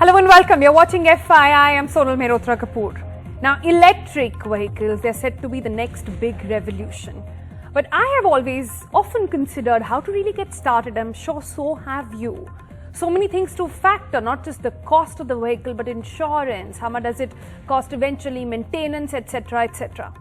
Hello and welcome. You're watching FYI. I'm Sonal Mehrotra Kapoor. Now, electric vehicles, they're said to be the next big revolution. But I have often considered how to really get started. I'm sure so have you. So many things to factor, not just the cost of the vehicle, but insurance, how much does it cost eventually, maintenance, etc., etc.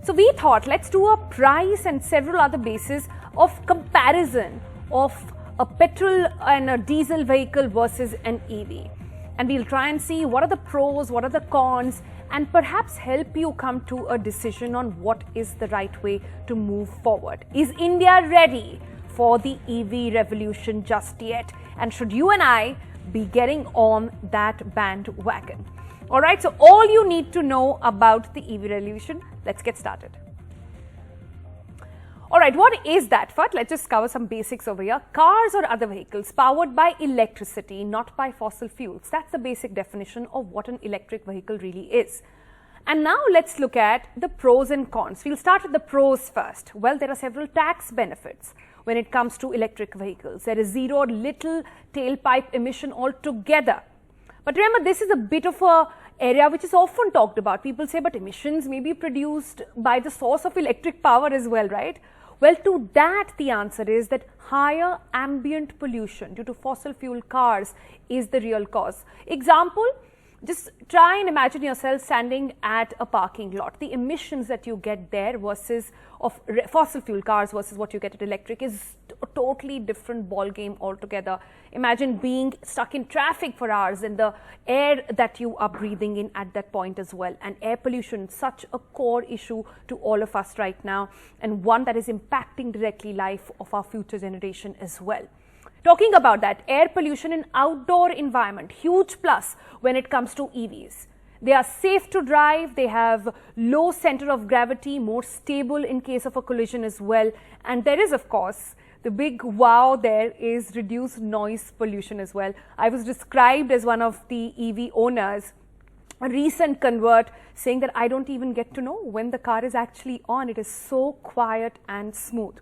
So we thought, let's do a price and several other bases of comparison of a petrol and a diesel vehicle versus an EV. And we'll try and see what are the pros, what are the cons, and perhaps help you come to a decision on what is the right way to move forward. Is India ready for the EV revolution just yet? And should you and I be getting on that bandwagon? All right, so all you need to know about the EV revolution, let's get started. All right, what is that? First, let's just cover some basics over here. Cars or other vehicles powered by electricity, not by fossil fuels. That's the basic definition of what an electric vehicle really is. And now let's look at the pros and cons. We'll start with the pros first. Well, there are several tax benefits when it comes to electric vehicles. There is zero or little tailpipe emission altogether. But remember, this is a bit of a area which is often talked about. People say, but emissions may be produced by the source of electric power as well, right? Well, to that, the answer is that higher ambient pollution due to fossil fuel cars is the real cause. Example, just try and imagine yourself standing at a parking lot. The emissions that you get there versus of fossil fuel cars versus what you get at electric is a totally different ball game altogether. Imagine being stuck in traffic for hours and the air that you are breathing in at that point as well. And air pollution, such a core issue to all of us right now, and one that is impacting directly life of our future generation as well. Talking about that, air pollution in outdoor environment, huge plus when it comes to EVs. They are safe to drive, they have low center of gravity, more stable in case of a collision as well. And there is, of course, the big wow there is reduced noise pollution as well. I was described as one of the EV owners, a recent convert, saying that I don't even get to know when the car is actually on. It is so quiet and smooth.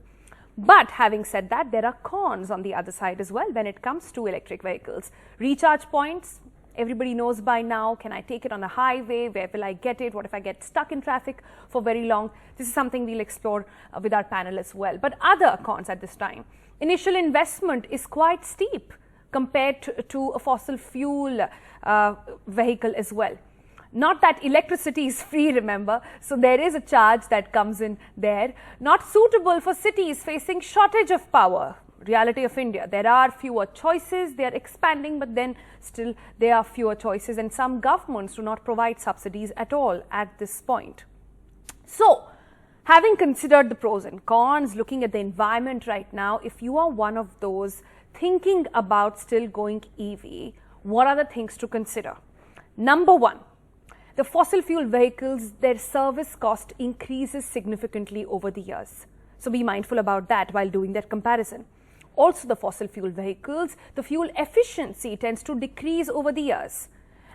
But having said that, there are cons on the other side as well when it comes to electric vehicles. Recharge points, everybody knows by now. Can I take it on a highway? Where will I get it? What if I get stuck in traffic for very long? This is something we'll explore with our panel as well. But other cons at this time. Initial investment is quite steep compared to a fossil fuel vehicle as well. Not that electricity is free, remember, so there is a charge that comes in there. Not suitable for cities facing shortage of power. Reality of India. There are fewer choices, they are expanding, but then still there are fewer choices, and some governments do not provide subsidies at all at this point. So, having considered the pros and cons, looking at the environment right now, if you are one of those thinking about still going EV, what are the things to consider? Number one, the fossil fuel vehicles, their service cost increases significantly over the years. So be mindful about that while doing that comparison. Also, the fossil fuel vehicles, the fuel efficiency tends to decrease over the years.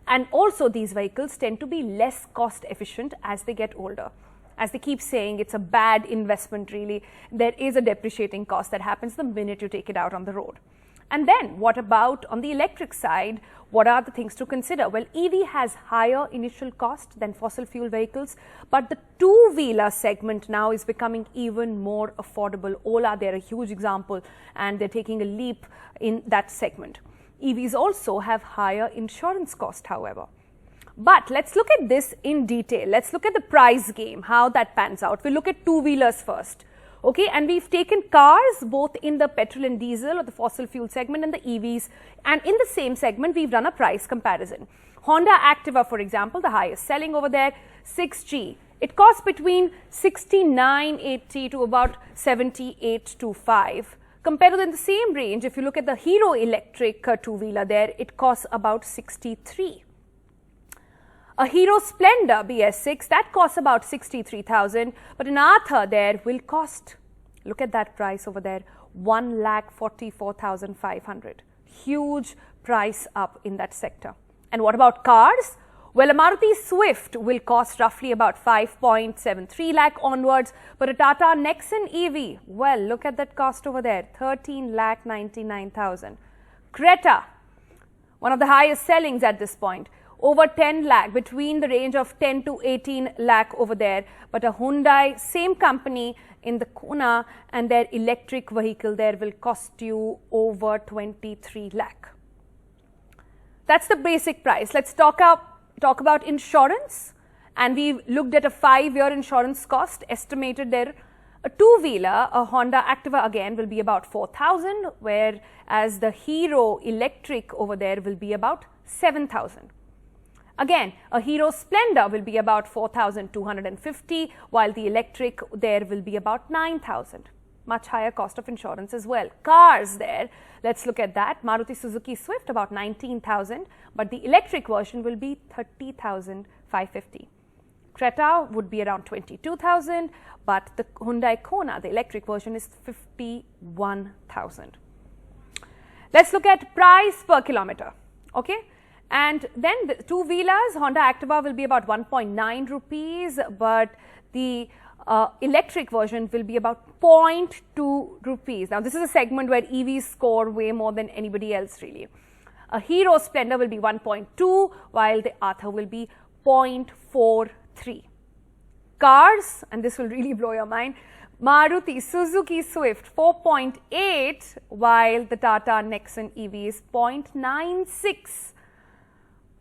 And also these vehicles tend to be less cost efficient as they get older. As they keep saying, it's a bad investment really. There is a depreciating cost that happens the minute you take it out on the road. And then what about on the electric side? What are the things to consider? Well, EV has higher initial cost than fossil fuel vehicles, but the two-wheeler segment now is becoming even more affordable. Ola, they're a huge example, and they're taking a leap in that segment. EVs also have higher insurance cost, however. But let's look at this in detail. Let's look at the price game, how that pans out. We'll look at two-wheelers first. Okay, and we've taken cars both in the petrol and diesel or the fossil fuel segment and the EVs, and in the same segment we've done a price comparison. Honda Activa, for example, the highest selling over there, 6G. It costs between 6980 to about 7825. Compared to in the same range, if you look at the Hero Electric two-wheeler there, it costs about 63. A Hero Splendor BS6, that costs about 63,000, but an Arthur there will cost, look at that price over there, 1,44,500. Huge price up in that sector. And what about cars? Well, a Maruti Swift will cost roughly about 5.73 lakh onwards, but a Tata Nexon EV, well, look at that cost over there, 13,99,000. Creta, one of the highest sellings at this point. Over 10 lakh, between the range of 10 to 18 lakh over there. But a Hyundai, same company in the Kona, and their electric vehicle there will cost you over 23 lakh. That's the basic price. Let's talk about insurance. And we've looked at a 5-year insurance cost, estimated there. A two-wheeler, a Honda Activa again, will be about 4,000, whereas the Hero Electric over there will be about 7,000. Again, a Hero Splendor will be about 4,250, while the electric there will be about 9,000. Much higher cost of insurance as well. Cars there, let's look at that. Maruti Suzuki Swift about 19,000, but the electric version will be 30,550. Creta would be around 22,000, but the Hyundai Kona, the electric version, is 51,000. Let's look at price per kilometer. Okay, and then the two-wheelers, Honda Activa will be about 1.9 rupees, but the electric version will be about 0.2 rupees. Now, this is a segment where EVs score way more than anybody else really. A Hero Splendor will be 1.2, while the Ather will be 0.43. Cars, and this will really blow your mind, Maruti Suzuki Swift 4.8, while the Tata Nexon EV is 0.96.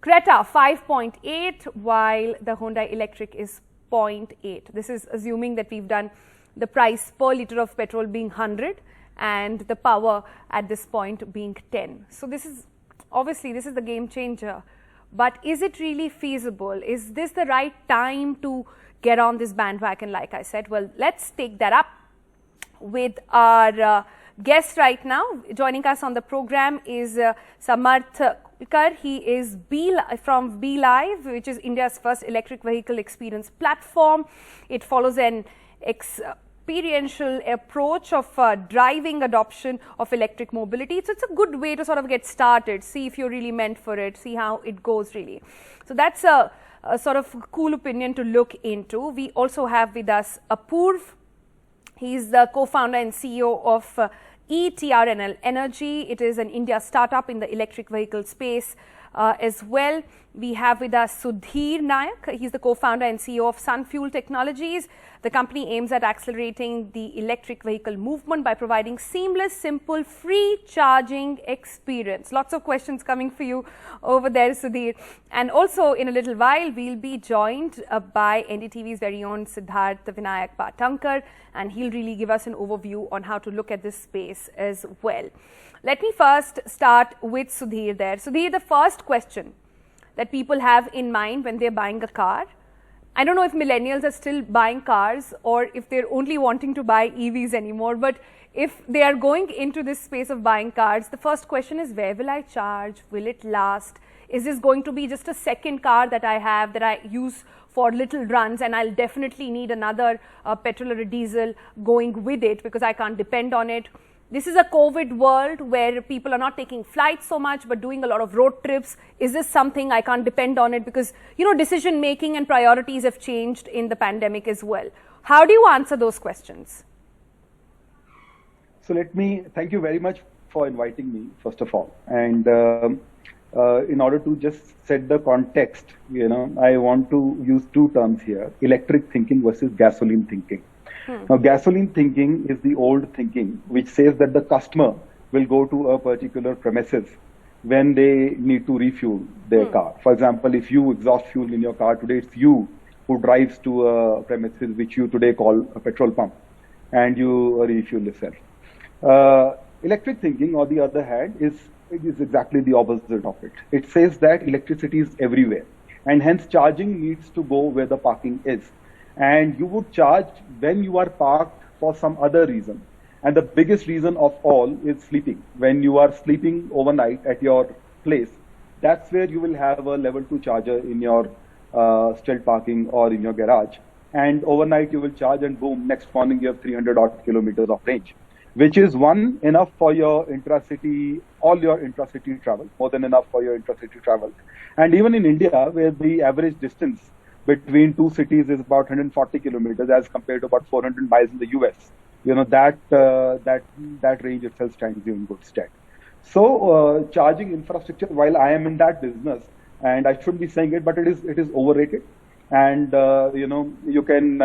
Creta 5.8, while the Hyundai Electric is 0.8. This is assuming that we've done the price per litre of petrol being 100 and the power at this point being 10. So this is obviously the game changer. But is it really feasible? Is this the right time to get on this bandwagon, like I said? Well, let's take that up with our guest right now. Joining us on the program is Samarth Kulkar. He is from BeLive, which is India's first electric vehicle experience platform. It follows an experiential approach of driving adoption of electric mobility. So it's a good way to sort of get started, see if you're really meant for it, see how it goes really. So that's a sort of cool opinion to look into. We also have with us Apurv. He's the co-founder and CEO of eTRNL Energy. It is an India startup in the electric vehicle space as well. We have with us Sudhir Nayak. He's the co-founder and CEO of Sunfuel Technologies. The company aims at accelerating the electric vehicle movement by providing seamless, simple, free charging experience. Lots of questions coming for you over there, Sudhir. And also in a little while, we'll be joined by NDTV's very own Siddharth Vinayak Bhatankar, and he'll really give us an overview on how to look at this space as well. Let me first start with Sudhir there. Sudhir, the first question that people have in mind when they're buying a car, I don't know if millennials are still buying cars or if they're only wanting to buy EVs anymore, but if they are going into this space of buying cars, the first question is, where will I charge? Will it last? Is this going to be just a second car that I have that I use for little runs, and I'll definitely need another petrol or a diesel going with it because I can't depend on it? This is a COVID world where people are not taking flights so much but doing a lot of road trips. Is this something I can't depend on it? Because, you know, decision making and priorities have changed in the pandemic as well. How do you answer those questions? So thank you very much for inviting me, first of all. And in order to just set the context, I want to use two terms here: electric thinking versus gasoline thinking. Now, gasoline thinking is the old thinking, which says that the customer will go to a particular premises when they need to refuel their car. For example, if you exhaust fuel in your car today, it's you who drives to a premises which you today call a petrol pump, and you refuel yourself. Electric thinking, on the other hand, is exactly the opposite of it. It says that electricity is everywhere, and hence charging needs to go where the parking is. And you would charge when you are parked for some other reason. And the biggest reason of all is sleeping. When you are sleeping overnight at your place, that's where you will have a level 2 charger in your stealth parking or in your garage. And overnight you will charge, and boom, next morning you have 300 odd kilometers of range, which is enough for your intracity, all your intracity travel, more than enough for your intracity travel. And even in India, where the average distance between two cities is about 140 kilometers as compared to about 400 miles in the US. That range itself stands you in good stead. So charging infrastructure, while I am in that business, and I shouldn't be saying it, but it is overrated. And you can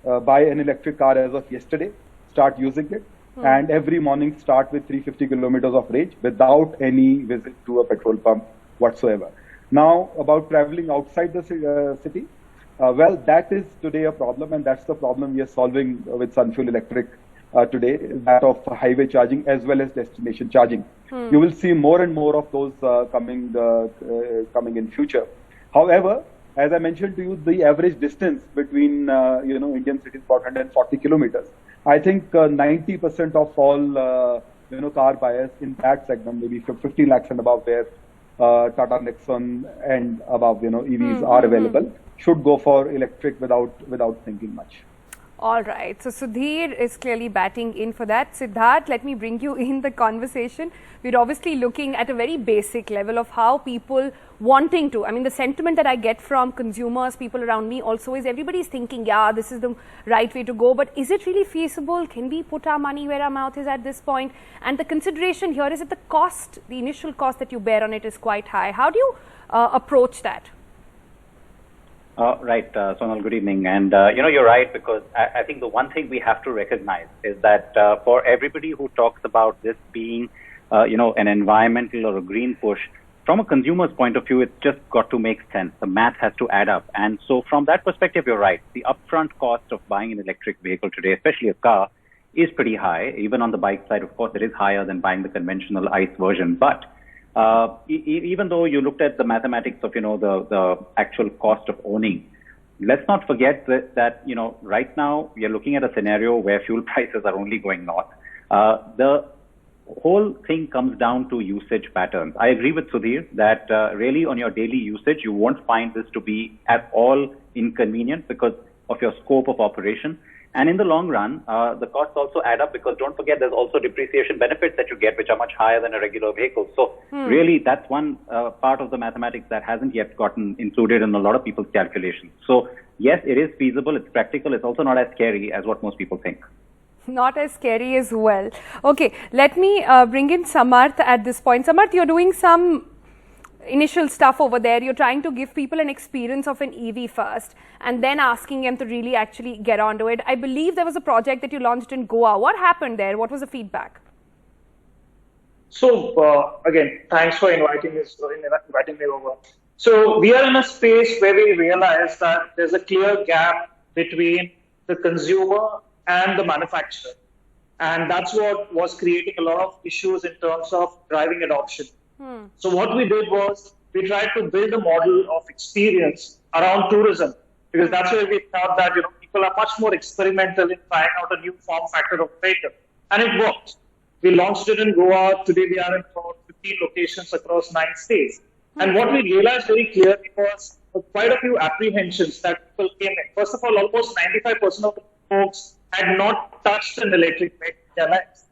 buy an electric car as of yesterday, start using it, and every morning start with 350 kilometers of range without any visit to a petrol pump whatsoever. Now, about traveling outside the city, well, that is today a problem, and that's the problem we are solving with Sunfuel Electric today, that of highway charging as well as destination charging. You will see more and more of those coming in future. However, as I mentioned to you, the average distance between Indian cities is about 140 kilometers. I think 90% of all car buyers in that segment, maybe 50 lakhs and above, where Tata Nexon and above EVs are available, should go for electric without thinking much. All right. So Sudhir is clearly batting in for that. Siddharth, let me bring you in the conversation. We're obviously looking at a very basic level of how people wanting to, I mean, the sentiment that I get from consumers, people around me also is everybody's thinking, yeah, this is the right way to go. But is it really feasible? Can we put our money where our mouth is at this point? And the consideration here is that the cost, the initial cost that you bear on it is quite high. How do you approach that? Right, Sonal, good evening. And, you're right, because I think the one thing we have to recognize is that for everybody who talks about this being, an environmental or a green push, from a consumer's point of view, it's just got to make sense. The math has to add up. And so from that perspective, you're right. The upfront cost of buying an electric vehicle today, especially a car, is pretty high. Even on the bike side, of course, it is higher than buying the conventional ICE version. But even though you looked at the mathematics of, the actual cost of owning, let's not forget that right now we are looking at a scenario where fuel prices are only going north. The whole thing comes down to usage patterns. I agree with Sudhir that really on your daily usage, you won't find this to be at all inconvenient because of your scope of operation. And in the long run, the costs also add up because don't forget there's also depreciation benefits that you get, which are much higher than a regular vehicle. So really, that's one part of the mathematics that hasn't yet gotten included in a lot of people's calculations. So yes, it is feasible, it's practical, it's also not as scary as what most people think. Not as scary as well. Okay, let me bring in Samarth at this point. Samarth, you're doing some initial stuff over there. You're trying to give people an experience of an EV first and then asking them to really actually get onto it. I believe there was a project that you launched in Goa. What happened there? What was the feedback? So again, thanks for inviting me over. So we are in a space where we realize that there's a clear gap between the consumer and the manufacturer. And that's what was creating a lot of issues in terms of driving adoption. So what we did was we tried to build a model of experience around tourism, because that's where we thought that people are much more experimental in trying out a new form factor of vehicle, and it worked. We launched it in Goa. Today we are in about 15 locations across 9 states. And what we realized very clearly was quite a few apprehensions that people came in. First of all, almost 95% of the folks had not touched an electric vehicle in their lives.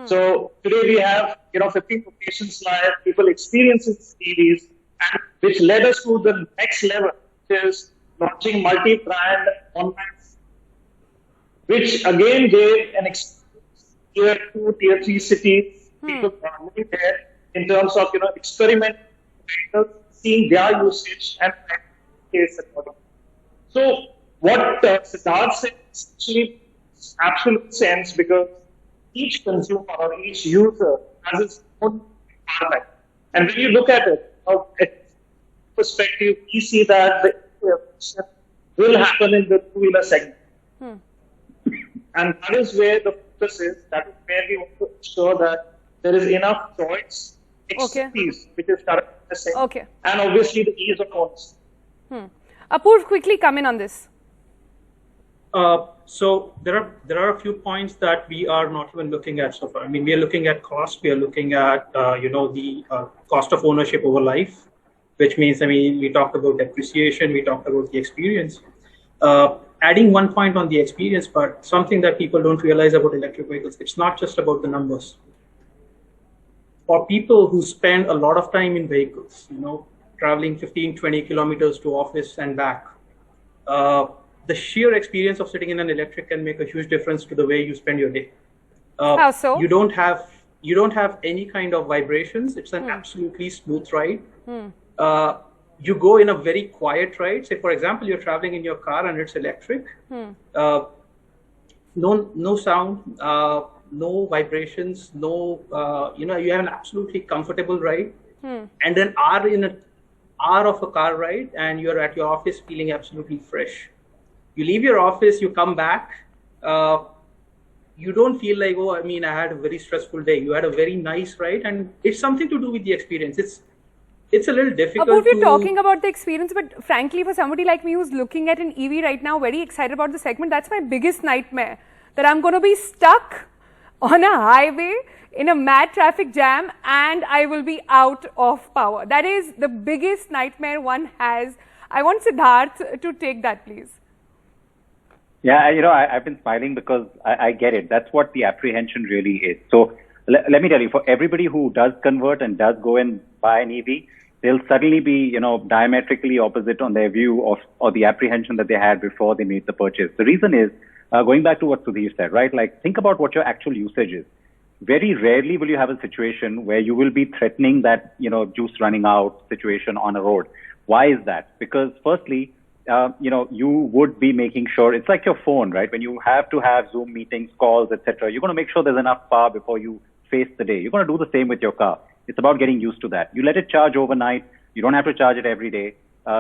So today we have 15 locations live, people experiencing EVs, and which led us to the next level, which is launching multi-brand online, which again gave an experience tier 2, tier 3 cities. People are moving there in terms of experimenting, seeing their usage and case accordingly. So what Siddharth said actually makes absolute sense, because each consumer or each user has its own environment. And when you look at it, from a perspective, we see that the evolution will happen in the two-wheeler segment. And that is where the focus is. That is where we want to ensure that there is enough choice, expertise, which is currently the same, and obviously the ease of ownership. Apoorv, quickly come in on this. So there are a few points that we are not even looking at so far. I mean, we are looking at cost. We are looking at the cost of ownership over life, which means, I mean, we talked about depreciation, we talked about the experience. Adding one point on the experience part, something that people don't realize about electric vehicles, it's not just about the numbers. For people who spend a lot of time in vehicles, traveling 15-20 kilometers to office and back, the sheer experience of sitting in an electric can make a huge difference to the way you spend your day. How so? You don't have You don't have any kind of vibrations. It's an absolutely smooth ride. You go in a very quiet ride. Say, for example, you're traveling in your car and it's electric. No sound, no vibrations, no, you have an absolutely comfortable ride. And then in an hour of a car ride and you're at your office feeling absolutely fresh. You leave your office, you come back, you don't feel like, oh, I had a very stressful day. You had a very nice ride, and it's something to do with the experience. It's a little difficult. We're talking about the experience, but frankly, for somebody like me who's looking at an EV right now, very excited about the segment, that's my biggest nightmare. That I'm going to be stuck on a highway in a mad traffic jam and I will be out of power. That is the biggest nightmare one has. I want Siddharth to take that, please. Yeah, I've been smiling because I get it. That's what the apprehension really is. So let me tell you, for everybody who does convert and does go and buy an EV, they'll suddenly be, diametrically opposite on their view of or the apprehension that they had before they made the purchase. The reason is, going back to what Sudhir said, right? Like, think about what your actual usage is. Very rarely will you have a situation where you will be threatening that, juice running out situation on a road. Why is that? Because firstly, you would be making sure, it's like your phone, right? When you have to have Zoom meetings, calls, etc., you're going to make sure there's enough power before you face the day. You're going to do the same with your car. It's about getting used to that. You let it charge overnight. You don't have to charge it every day.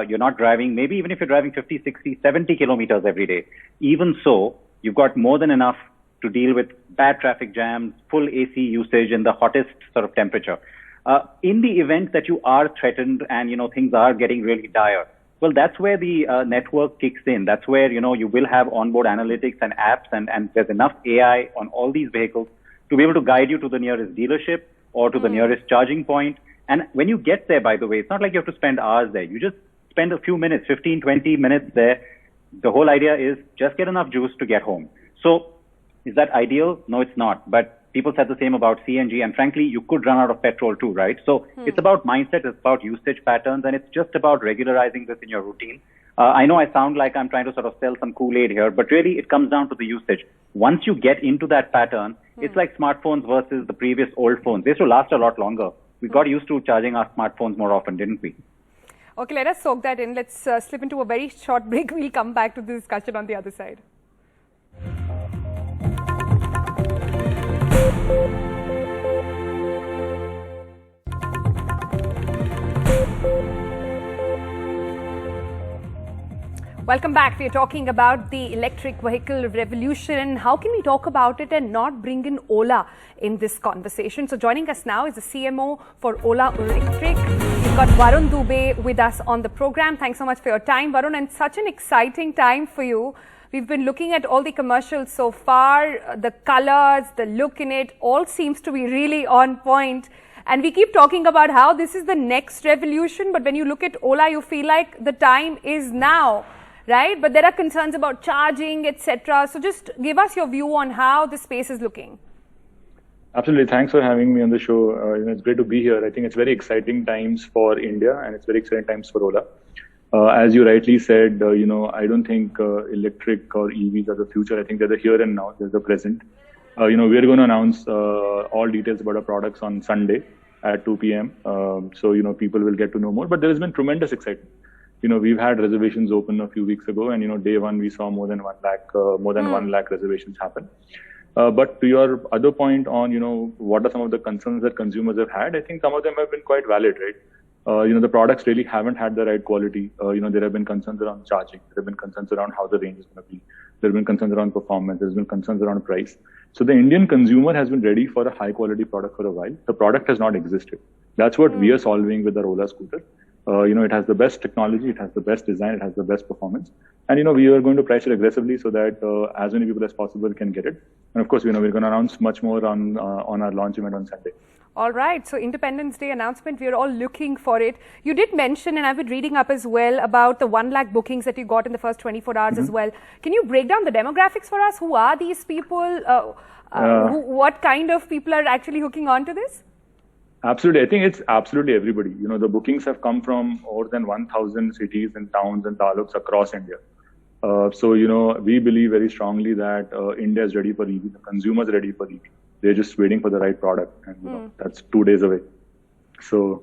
You're not driving, maybe even if you're driving 50, 60, 70 kilometers every day. Even so, you've got more than enough to deal with bad traffic jams, full AC usage in the hottest sort of temperature. In the event that you are threatened and, things are getting really dire, well, that's where the network kicks in. That's where, you will have onboard analytics and apps and there's enough AI on all these vehicles to be able to guide you to the nearest dealership or to the nearest charging point. And when you get there, by the way, it's not like you have to spend hours there. You just spend a few minutes, 15, 20 minutes there. The whole idea is just get enough juice to get home. So is that ideal? No, it's not. But people said the same about CNG. And frankly, you could run out of petrol too, right? So it's about mindset, it's about usage patterns, and it's just about regularizing this in your routine. I know I sound like I'm trying to sort of sell some Kool-Aid here, but really it comes down to the usage. Once you get into that pattern, it's like smartphones versus the previous old phones. They used to last a lot longer. We got used to charging our smartphones more often, didn't we? Okay, let us soak that in. Let's slip into a very short break. We'll come back to the discussion on the other side. Welcome back. We are talking about the electric vehicle revolution. How can we talk about it and not bring in Ola in this conversation? So joining us now is the CMO for Ola Electric. We've got Varun Dubey with us on the program. Thanks so much for your time, Varun, and such an exciting time for you. We've been looking at all the commercials so far, the colors, the look in it, all seems to be really on point. And we keep talking about how this is the next revolution, but when you look at Ola, you feel like the time is now, right? But there are concerns about charging, etc. So just give us your view on how the space is looking. Absolutely. Thanks for having me on the show. It's great to be here. I think it's very exciting times for India and it's very exciting times for Ola. As you rightly said, I don't think electric or EVs are the future. I think they're the here and now, they're the present. We're going to announce all details about our products on Sunday at 2 p.m. So, people will get to know more. But there has been tremendous excitement. We've had reservations open a few weeks ago, and day one we saw more than 1 lakh reservations happen. But to your other point on, what are some of the concerns that consumers have had? I think some of them have been quite valid, right? The products really haven't had the right quality. There have been concerns around charging. There have been concerns around how the range is going to be. There have been concerns around performance. There's been concerns around price. So the Indian consumer has been ready for a high quality product for a while. The product has not existed. That's what we are solving with our Ola scooter. It has the best technology, it has the best design, it has the best performance. And, we are going to price it aggressively so that as many people as possible can get it. And of course, we're going to announce much more on our launch event on Sunday. All right. So Independence Day announcement, we're all looking for it. You did mention, and I've been reading up as well, about the 1 lakh bookings that you got in the first 24 hours as well. Can you break down the demographics for us? Who are these people? What kind of people are actually hooking on to this? Absolutely. I think it's absolutely everybody. The bookings have come from more than 1,000 cities and towns and taluks across India. So, we believe very strongly that India is ready for EV, the consumer is ready for EV. They're just waiting for the right product, and that's 2 days away. So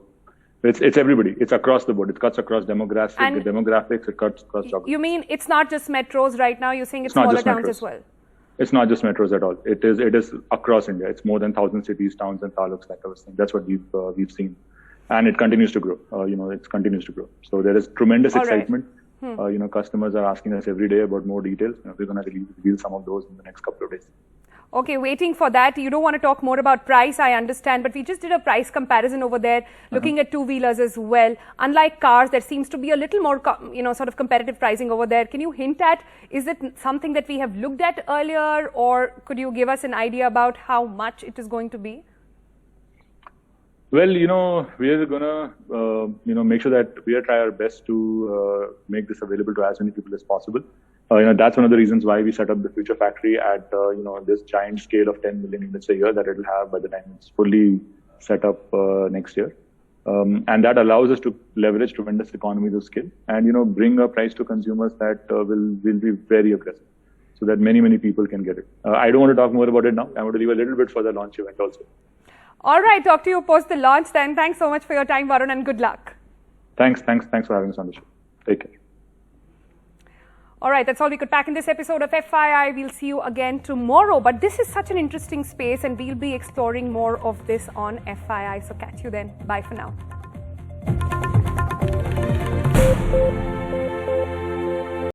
it's everybody. It's across the board. It cuts across demographics. It cuts across geography. You mean it's not just metros right now? You're saying it's smaller towns as well? It's not just metros at all. It is across India. It's more than 1,000 cities, towns, and taluks, like I was saying. That's what we've seen, and it continues to grow. It continues to grow. So there is tremendous excitement. Customers are asking us every day about more details. We're going to reveal some of those in the next couple of days. Okay, waiting for that. You don't want to talk more about price, I understand, but we just did a price comparison over there, looking at two-wheelers as well. Unlike cars, there seems to be a little more, sort of competitive pricing over there. Can you hint at, is it something that we have looked at earlier, or could you give us an idea about how much it is going to be? Well, we're gonna, make sure that we try our best to make this available to as many people as possible. That's one of the reasons why we set up the Future Factory at, this giant scale of 10 million units a year that it'll have by the time it's fully set up next year. And that allows us to leverage tremendous economies of scale and, bring a price to consumers that will be very aggressive so that many people can get it. I don't want to talk more about it now. I want to leave a little bit for the launch event also. All right, talk to you post the launch then. Thanks so much for your time, Varun, and good luck. Thanks for having us on the show. Take care. All right, that's all we could pack in this episode of FYI. We'll see you again tomorrow. But this is such an interesting space, and we'll be exploring more of this on FYI. So catch you then. Bye for now.